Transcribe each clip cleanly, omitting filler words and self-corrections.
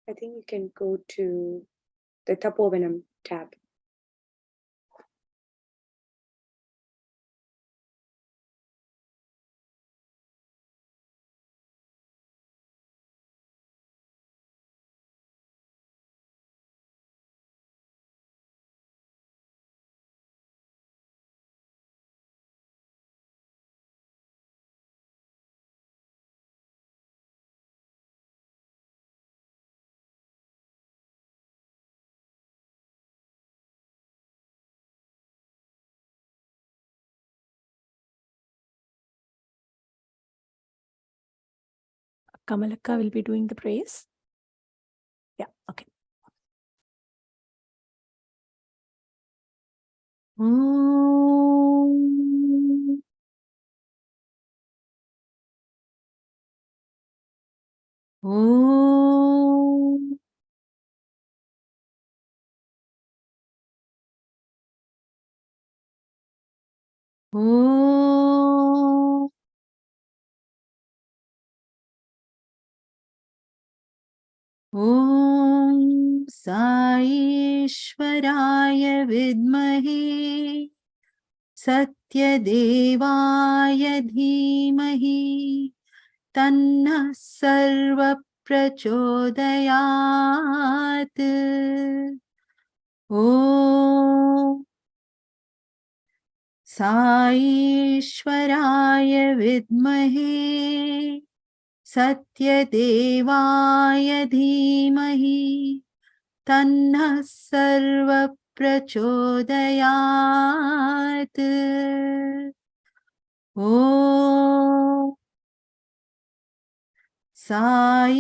I think you can go to the Tapovanam tab. Kamalaka will be doing the praise. Yeah, okay. Om. Om. Om. Om Sai Ishwaraya Vidmahi Satyadevaya Dhimahi Tanna Sarva Prachodayat. Om Sai Ishwaraya Vidmahi Satyadevaya Dhimahi Tanna Sarva Prachodayat. Om Sai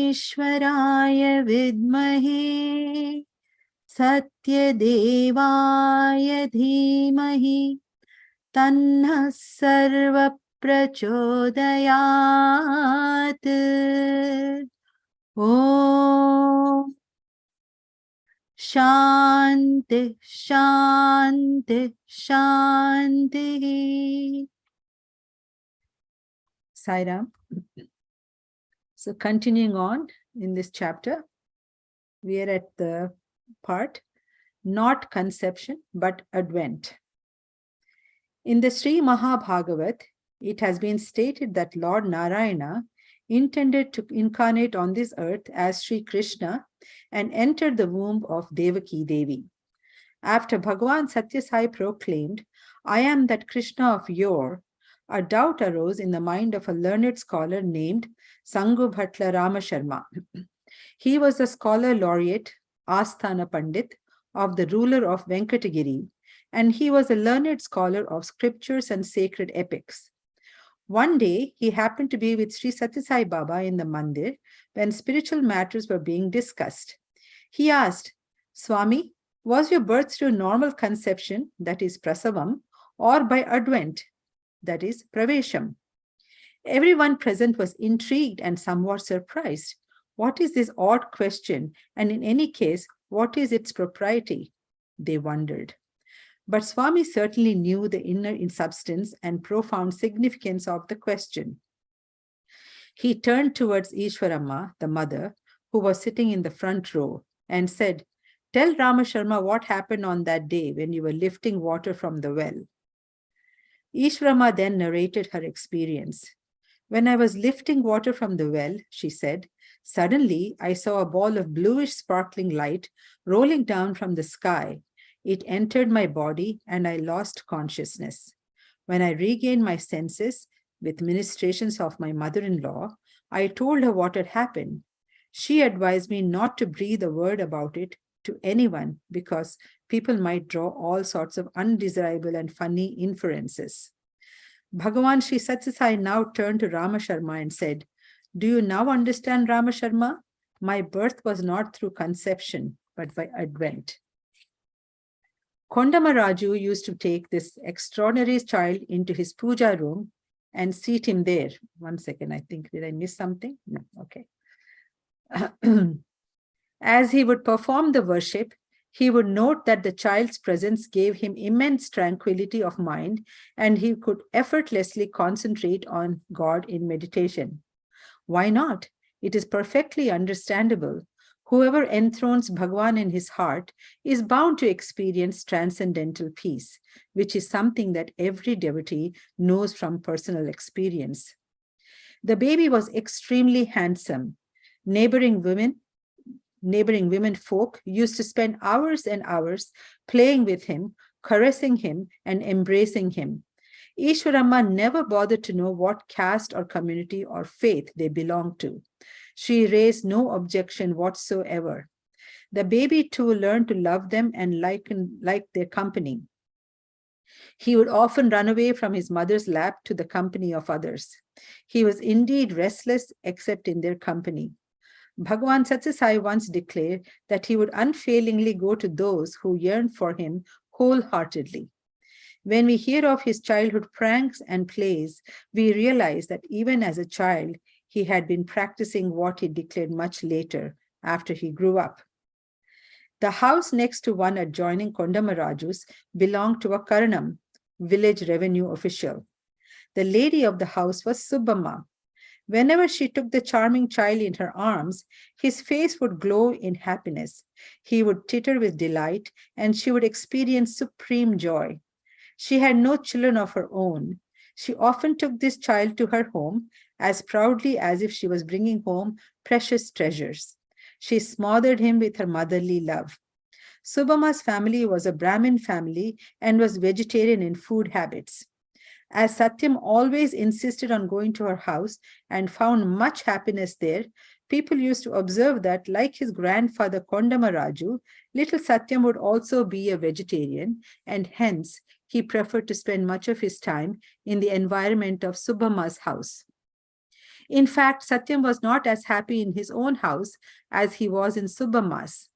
Ishwaraya Vidmahi Satyadevaya Dhimahi Tanna Sarva Prachodayat. Om Shanti Shanti Shanti. Sairam. So continuing on in this chapter, we are at the part, not conception, but advent. In the Sri Mahabhagavat, it has been stated that Lord Narayana intended to incarnate on this earth as Sri Krishna and enter the womb of Devaki Devi. After Bhagavan Satyasai proclaimed, "I am that Krishna of yore," a doubt arose in the mind of a learned scholar named Sangu Bhatla Rama Sharma. He was the scholar laureate, Asthana Pandit, of the ruler of Venkatagiri, and he was a learned scholar of scriptures and sacred epics. One day, he happened to be with Sri Satyasai Baba in the mandir when spiritual matters were being discussed. He asked, "Swami, was your birth through normal conception, that is prasavam, or by advent, that is pravesham?" Everyone present was intrigued and somewhat surprised. What is this odd question, and in any case, what is its propriety? They wondered. But Swami certainly knew the inner substance and profound significance of the question. He turned towards Ishwaramma, the mother, who was sitting in the front row, and said, "Tell Rama Sharma what happened on that day when you were lifting water from the well." Ishwaramma then narrated her experience. "When I was lifting water from the well," she said, "suddenly I saw a ball of bluish sparkling light rolling down from the sky. It entered my body and I lost consciousness. When I regained my senses, with ministrations of my mother-in-law, I told her what had happened. She advised me not to breathe a word about it to anyone because people might draw all sorts of undesirable and funny inferences." Bhagavan Sri Satyasai now turned to Rama Sharma and said, "Do you now understand, Rama Sharma? My birth was not through conception, but by advent." Kondamaraju used to take this extraordinary child into his puja room and seat him there. One second, I think, did I miss something? No, okay. As he would perform the worship, he would note that the child's presence gave him immense tranquility of mind, and he could effortlessly concentrate on God in meditation. Why not? It is perfectly understandable. Whoever enthrones Bhagwan in his heart is bound to experience transcendental peace, which is something that every devotee knows from personal experience. The baby was extremely handsome. Neighboring women folk used to spend hours and hours playing with him, caressing him, and embracing him. Ishwaramma never bothered to know what caste or community or faith they belonged to. She raised no objection whatsoever. The baby too learned to love them and like their company. He would often run away from his mother's lap to the company of others. He was indeed restless except in their company. Bhagwan Satsasai once declared that he would unfailingly go to those who yearned for him wholeheartedly. When we hear of his childhood pranks and plays, we realize that even as a child, he had been practicing what he declared much later, after he grew up. The house next to one adjoining Kondamaraju's belonged to a Karanam, village revenue official. The lady of the house was Subbamma. Whenever she took the charming child in her arms, his face would glow in happiness. He would titter with delight, and she would experience supreme joy. She had no children of her own. She often took this child to her home as proudly as if she was bringing home precious treasures. She smothered him with her motherly love. Subbamma's family was a Brahmin family and was vegetarian in food habits. As Satyam always insisted on going to her house and found much happiness there, people used to observe that, like his grandfather Kondamaraju, little Satyam would also be a vegetarian, and hence he preferred to spend much of his time in the environment of Subbamma's house. In fact, Satyam was not as happy in his own house as he was in Subbamma's.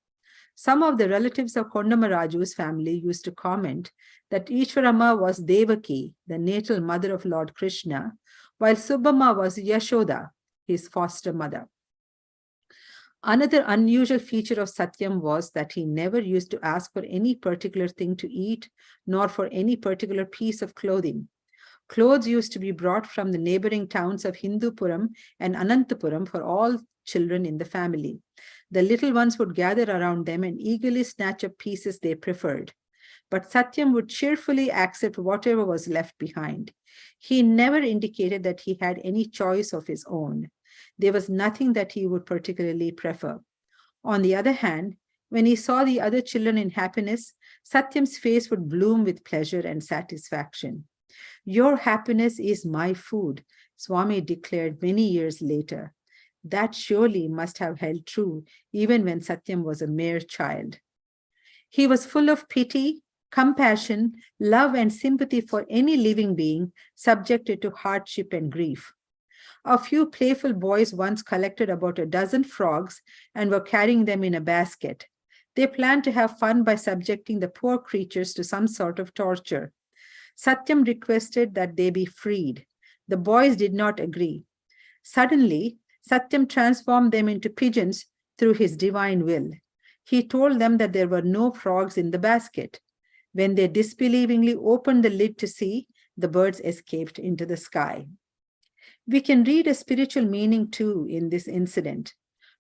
Some of the relatives of Kondamaraju's family used to comment that Ishwaramma was Devaki, the natal mother of Lord Krishna, while Subbamma was Yashoda, his foster mother. Another unusual feature of Satyam was that he never used to ask for any particular thing to eat, nor for any particular piece of clothing. Clothes used to be brought from the neighboring towns of Hindupuram and Anantapuram for all children in the family. The little ones would gather around them and eagerly snatch up pieces they preferred. But Satyam would cheerfully accept whatever was left behind. He never indicated that he had any choice of his own. There was nothing that he would particularly prefer. On the other hand, when he saw the other children in happiness, Satyam's face would bloom with pleasure and satisfaction. "Your happiness is my food," Swami declared many years later. That surely must have held true even when Satyam was a mere child. He was full of pity, compassion, love, and sympathy for any living being subjected to hardship and grief. A few playful boys once collected about a dozen frogs and were carrying them in a basket. They planned to have fun by subjecting the poor creatures to some sort of torture. Satyam requested that they be freed. The boys did not agree. Suddenly, Satyam transformed them into pigeons through his divine will. He told them that there were no frogs in the basket. When they disbelievingly opened the lid to see, the birds escaped into the sky. We can read a spiritual meaning too in this incident.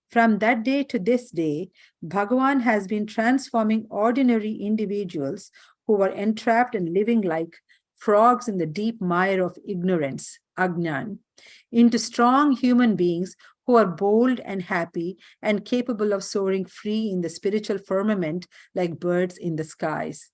From that day to this day, Bhagavan has been transforming ordinary individuals who were entrapped and living like frogs in the deep mire of ignorance, Ajnan, into strong human beings who are bold and happy and capable of soaring free in the spiritual firmament like birds in the skies.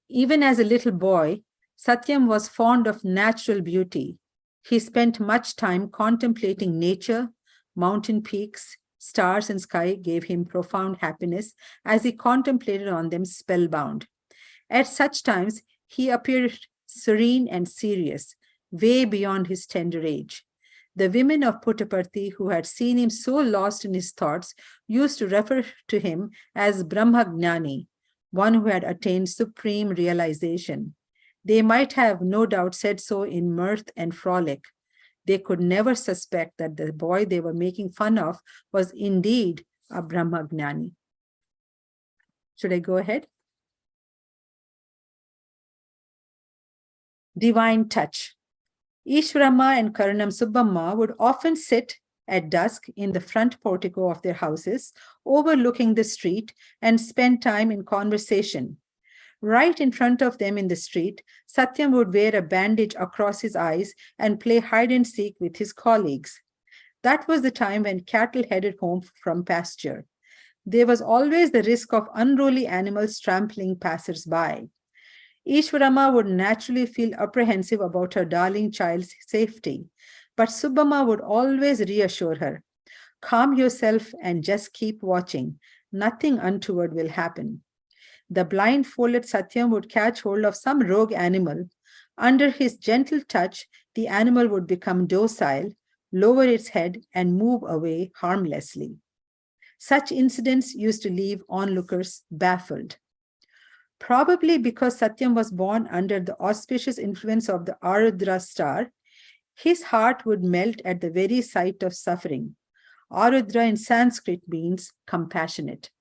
Even as a little boy, Satyam was fond of natural beauty. He spent much time contemplating nature, mountain peaks, stars, and sky gave him profound happiness as he contemplated on them spellbound. At such times, he appeared serene and serious, way beyond his tender age. The women of Puttaparthi, who had seen him so lost in his thoughts, used to refer to him as Brahmagnani, one who had attained supreme realization. They might have no doubt said so in mirth and frolic. They could never suspect that the boy they were making fun of was indeed a Brahmagnani. Should I go ahead? Divine touch. Ishwaramma and Karanam Subbamma would often sit at dusk in the front portico of their houses, overlooking the street, and spend time in conversation. Right in front of them in the street, Satyam would wear a bandage across his eyes and play hide and seek with his colleagues. That was the time when cattle headed home from pasture. There was always the risk of unruly animals trampling passers-by. Ishwarama would naturally feel apprehensive about her darling child's safety, but Subbamma would always reassure her, "Calm yourself and just keep watching. Nothing untoward will happen." The blindfolded Satyam would catch hold of some rogue animal. Under his gentle touch, the animal would become docile, lower its head, and move away harmlessly. Such incidents used to leave onlookers baffled. Probably because Satyam was born under the auspicious influence of the Arudra star, his heart would melt at the very sight of suffering. Arudra in Sanskrit means compassionate.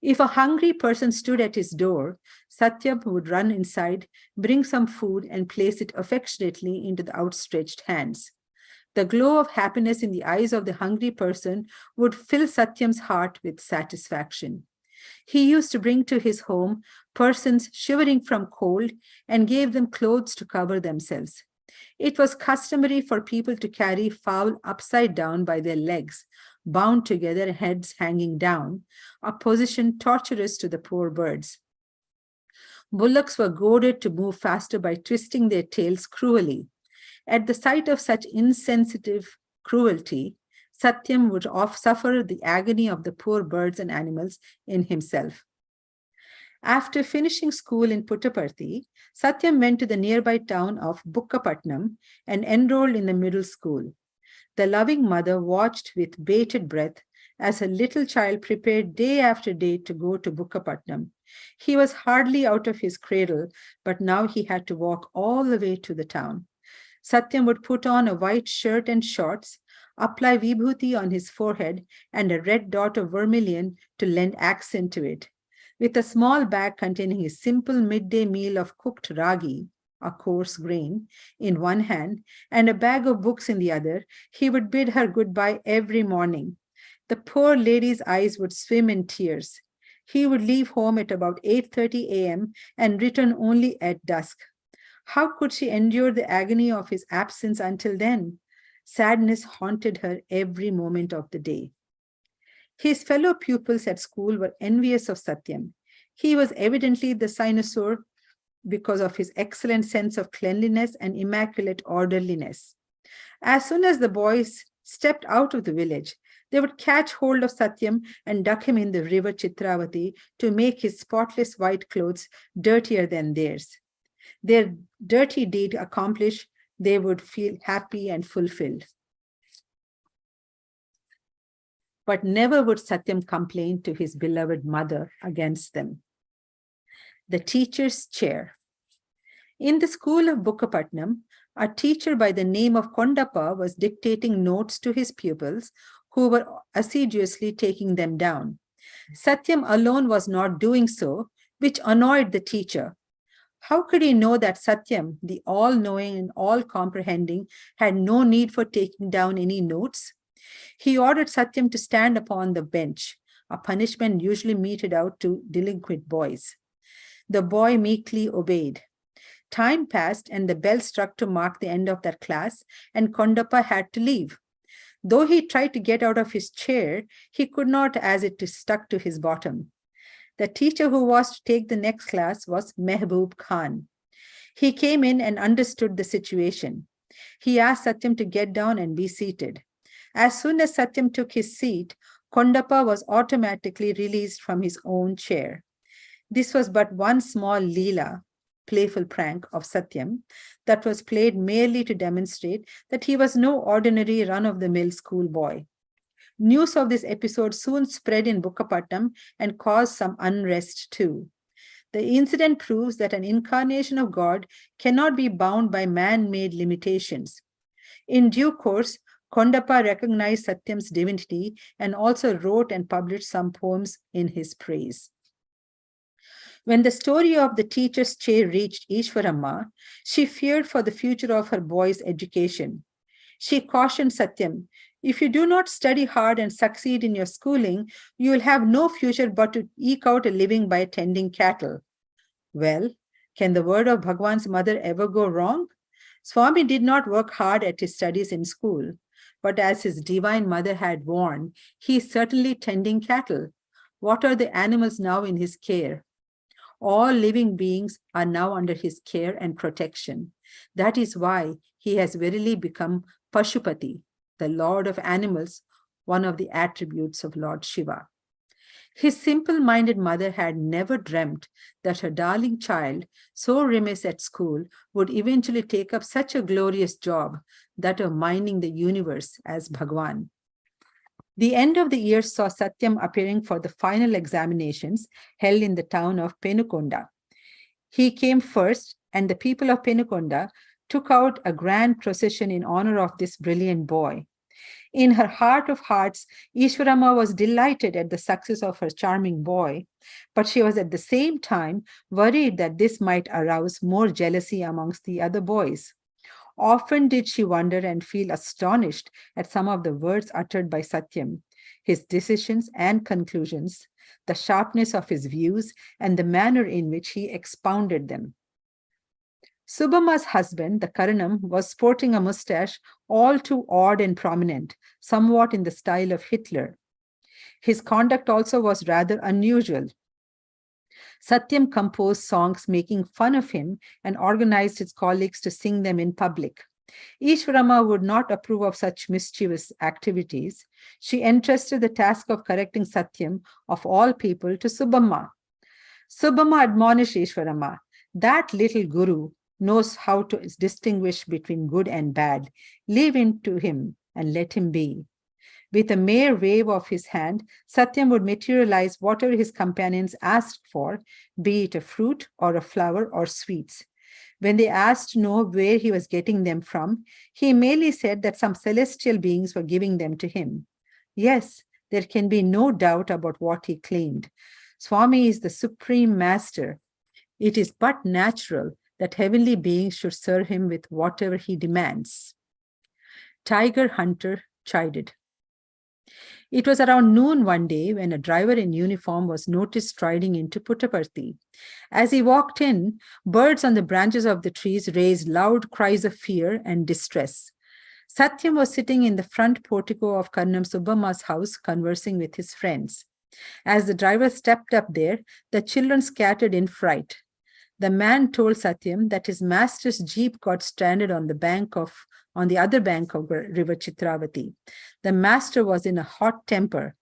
If a hungry person stood at his door, Satyam would run inside, bring some food, and place it affectionately into the outstretched hands. The glow of happiness in the eyes of the hungry person would fill Satyam's heart with satisfaction. He used to bring to his home persons shivering from cold and gave them clothes to cover themselves. It was customary for people to carry fowl upside down by their legs, bound together, heads hanging down, a position torturous to the poor birds. Bullocks were goaded to move faster by twisting their tails cruelly. At the sight of such insensitive cruelty, Satyam would suffer the agony of the poor birds and animals in himself. After finishing school in Puttaparthi, Satyam went to the nearby town of Bukkapatnam and enrolled in the middle school. The loving mother watched with bated breath as her little child prepared day after day to go to Bukkapatnam. He was hardly out of his cradle, but now he had to walk all the way to the town. Satyam would put on a white shirt and shorts, apply vibhuti on his forehead and a red dot of vermilion to lend accent to it. With a small bag containing his simple midday meal of cooked ragi, a coarse grain, in one hand, and a bag of books in the other, he would bid her goodbye every morning. The poor lady's eyes would swim in tears. He would leave home at about 8:30 a.m. and return only at dusk. How could she endure the agony of his absence until then? Sadness haunted her every moment of the day. His fellow pupils at school were envious of Satyam. He was evidently the cynosure because of his excellent sense of cleanliness and immaculate orderliness. As soon as the boys stepped out of the village, they would catch hold of Satyam and duck him in the river Chitravati to make his spotless white clothes dirtier than theirs. Their dirty deed accomplished, they would feel happy and fulfilled. But never would Satyam complain to his beloved mother against them. The teacher's chair. In the school of Bukkapatnam, a teacher by the name of Kondappa was dictating notes to his pupils who were assiduously taking them down. Satyam alone was not doing so, which annoyed the teacher. How could he know that Satyam, the all-knowing and all-comprehending, had no need for taking down any notes? He ordered Satyam to stand upon the bench, a punishment usually meted out to delinquent boys. The boy meekly obeyed. Time passed and the bell struck to mark the end of that class, and Kondappa had to leave. Though he tried to get out of his chair, he could not, as it stuck to his bottom. The teacher who was to take the next class was Mehboob Khan. He came in and understood the situation. He asked Satyam to get down and be seated. As soon as Satyam took his seat, Kondappa was automatically released from his own chair. This was but one small leela, playful prank of Satyam, that was played merely to demonstrate that he was no ordinary run-of-the-mill schoolboy. News of this episode soon spread in Bukkapatnam and caused some unrest too. The incident proves that an incarnation of God cannot be bound by man-made limitations. In due course, Kondappa recognized Satyam's divinity and also wrote and published some poems in his praise. When the story of the teacher's chair reached Ishwaramma, she feared for the future of her boy's education. She cautioned Satyam, If you do not study hard and succeed in your schooling, you will have no future but to eke out a living by tending cattle. Well, can the word of Bhagwan's mother ever go wrong? Swami did not work hard at his studies in school, but as his divine mother had warned, he is certainly tending cattle. What are the animals now in his care? All living beings are now under his care and protection. That is why he has verily become Pashupati, the Lord of animals, one of the attributes of Lord Shiva. His simple-minded mother had never dreamt that her darling child, so remiss at school, would eventually take up such a glorious job, that of mining the universe as Bhagwan. The end of the year saw Satyam appearing for the final examinations held in the town of Penukonda. He came first, and the people of Penukonda took out a grand procession in honor of this brilliant boy. In her heart of hearts, Ishwarama was delighted at the success of her charming boy, but she was at the same time worried that this might arouse more jealousy amongst the other boys. Often did she wonder and feel astonished at some of the words uttered by Satyam, his decisions and conclusions, the sharpness of his views, and the manner in which he expounded them. Subhama's husband, the Karanam, was sporting a mustache all too odd and prominent, somewhat in the style of Hitler. His conduct also was rather unusual. Satyam composed songs making fun of him and organized his colleagues to sing them in public. Ishwarama would not approve of such mischievous activities. She entrusted the task of correcting Satyam, of all people, to Subhama. Subhama admonished Ishwarama, "That little guru knows how to distinguish between good and bad. Leave him to him and let him be." With a mere wave of his hand, Satyam would materialize whatever his companions asked for, be it a fruit or a flower or sweets. When they asked to know where he was getting them from, he merely said that some celestial beings were giving them to him. Yes, there can be no doubt about what he claimed. Swami is the supreme master. It is but natural that heavenly beings should serve him with whatever he demands. Tiger Hunter Chided. It was around noon one day when a driver in uniform was noticed striding into Puttaparthi. As he walked in, birds on the branches of the trees raised loud cries of fear and distress. Satyam was sitting in the front portico of Karnam Subbamma's house conversing with his friends. As the driver stepped up there, the children scattered in fright. The man told Satyam that his master's jeep got stranded on the other bank of River Chitravati. The master was in a hot temper.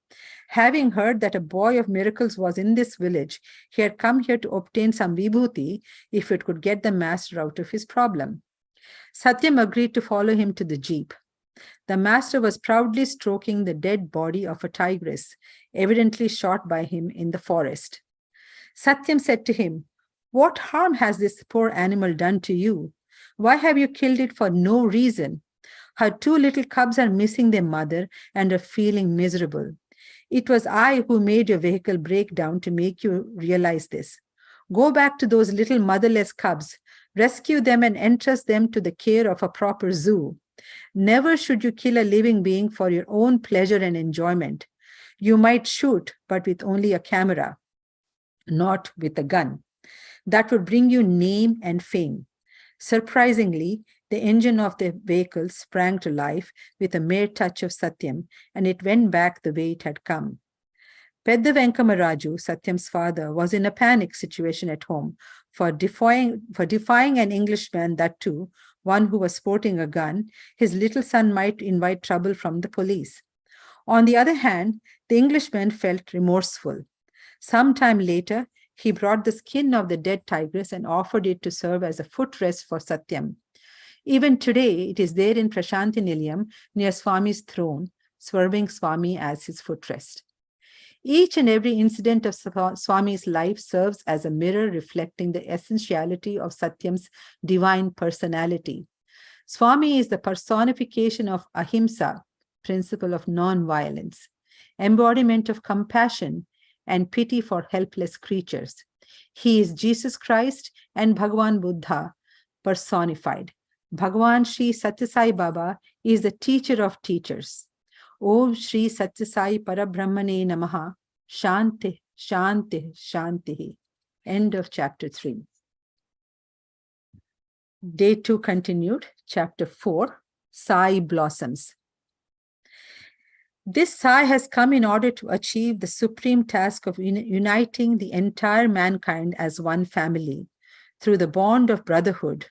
Having heard that a boy of miracles was in this village, he had come here to obtain some vibhuti if it could get the master out of his problem. Satyam agreed to follow him to the jeep. The master was proudly stroking the dead body of a tigress, evidently shot by him in the forest. Satyam said to him, "What harm has this poor animal done to you? Why have you killed it for no reason? Her two little cubs are missing their mother and are feeling miserable. It was I who made your vehicle break down to make you realize this. Go back to those little motherless cubs, rescue them and entrust them to the care of a proper zoo. Never should you kill a living being for your own pleasure and enjoyment. You might shoot, but with only a camera, not with a gun. That would bring you name and fame." Surprisingly, the engine of the vehicle sprang to life with a mere touch of Satyam, and it went back the way it had come. Pedda Venkamaraju, Satyam's father, was in a panic situation at home for defying an Englishman, that too, one who was sporting a gun. His little son might invite trouble from the police. On the other hand, the Englishman felt remorseful. Some time later, he brought the skin of the dead tigress and offered it to serve as a footrest for Satyam. Even today, it is there in Prashanti Nilayam near Swami's throne, serving Swami as his footrest. Each and every incident of Swami's life serves as a mirror reflecting the essentiality of Satyam's divine personality. Swami is the personification of ahimsa, principle of non-violence, embodiment of compassion and pity for helpless creatures. He is Jesus Christ and Bhagwan Buddha personified. Bhagwan Sri Satyasai Baba is the teacher of teachers. Om Shri Satya Sai Parabrahmane Namaha. Shanti, Shanti, Shanti. End of chapter 3. Day 2 continued. Chapter 4, Sai Blossoms. This Sai has come in order to achieve the supreme task of uniting the entire mankind as one family through the bond of brotherhood,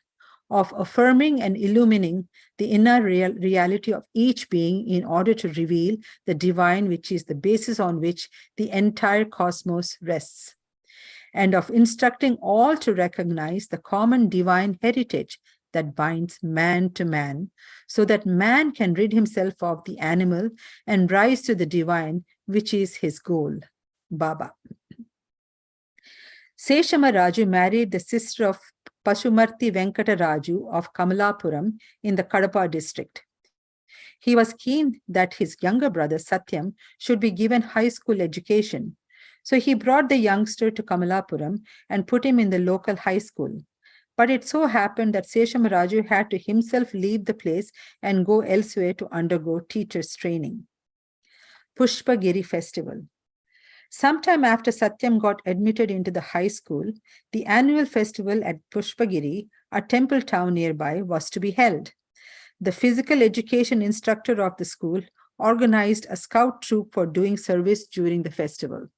of affirming and illumining the inner reality of each being in order to reveal the divine, which is the basis on which the entire cosmos rests, and of instructing all to recognize the common divine heritage that binds man to man, so that man can rid himself of the animal and rise to the divine, which is his goal. Baba. Seshama Raju married the sister of Pashumarthi Venkata Raju of Kamalapuram in the Kadapa district. He was keen that his younger brother Satyam should be given high school education. So he brought the youngster to Kamalapuram and put him in the local high school. But it so happened that Seshama Raju had to himself leave the place and go elsewhere to undergo teacher's training. Pushpagiri festival. Sometime after Satyam got admitted into the high school, the annual festival at Pushpagiri, a temple town nearby, was to be held. The physical education instructor of the school organized a scout troop for doing service during the festival.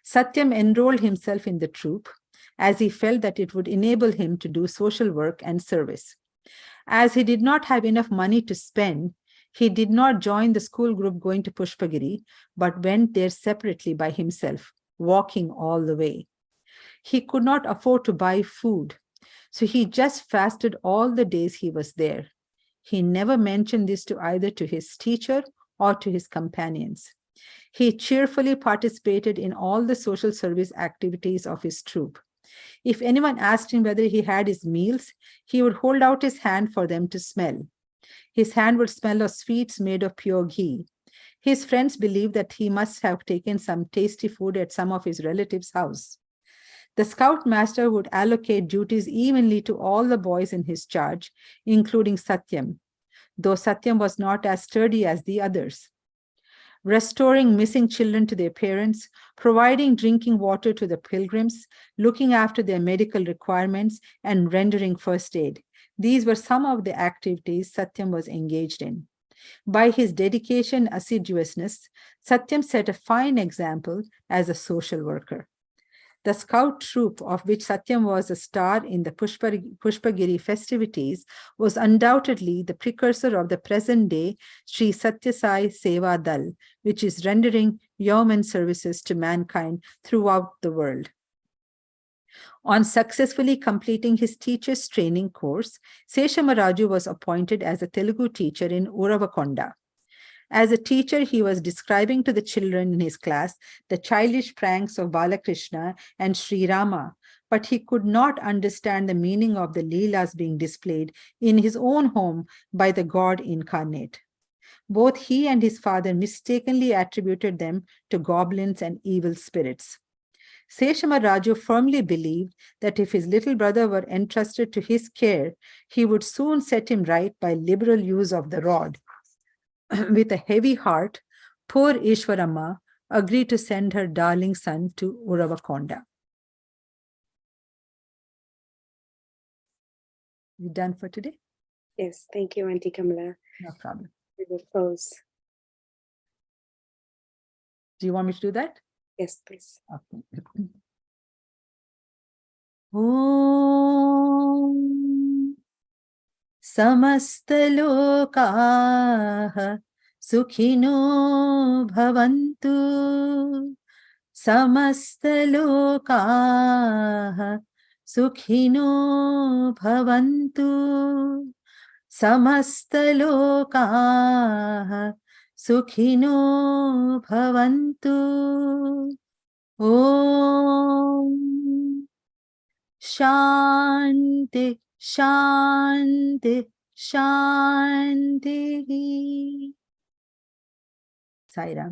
Satyam enrolled himself in the troop, as he felt that it would enable him to do social work and service. As he did not have enough money to spend, he did not join the school group going to Pushpagiri, but went there separately by himself, walking all the way. He could not afford to buy food, so he just fasted all the days he was there. He never mentioned this to either to his teacher or to his companions. He cheerfully participated in all the social service activities of his troop. If anyone asked him whether he had his meals, he would hold out his hand for them to smell. His hand would smell of sweets made of pure ghee. His friends believed that he must have taken some tasty food at some of his relatives' house. The scoutmaster would allocate duties evenly to all the boys in his charge, including Satyam, though Satyam was not as sturdy as the others. Restoring missing children to their parents, providing drinking water to the pilgrims, looking after their medical requirements, and rendering first aid. These were some of the activities Satyam was engaged in. By his dedication and assiduousness, Satyam set a fine example as a social worker. The scout troop, of which Satyam was a star in the Pushpagiri festivities, was undoubtedly the precursor of the present-day Sri Satya Sai Seva Dal, which is rendering yeoman services to mankind throughout the world. On successfully completing his teacher's training course, Seshama Raju was appointed as a Telugu teacher in Uravakonda. As a teacher, he was describing to the children in his class the childish pranks of Balakrishna and Sri Rama, but he could not understand the meaning of the Leelas being displayed in his own home by the God incarnate. Both he and his father mistakenly attributed them to goblins and evil spirits. Seshama Raju firmly believed that if his little brother were entrusted to his care, he would soon set him right by liberal use of the rod. With a heavy heart, poor Ishwarama agreed to send her darling son to Uravakonda. You done for today? Yes, thank you, Auntie Kamala. No problem. We will close. Do you want me to do that? Yes, please. Okay. Om Samastalokaha Sukhino Bhavantu. Samastalokaha Sukhino Bhavantu. Samastalokaha Sukhino Bhavantu. Om Shanti, Shanti, Shanti. Sai Ram.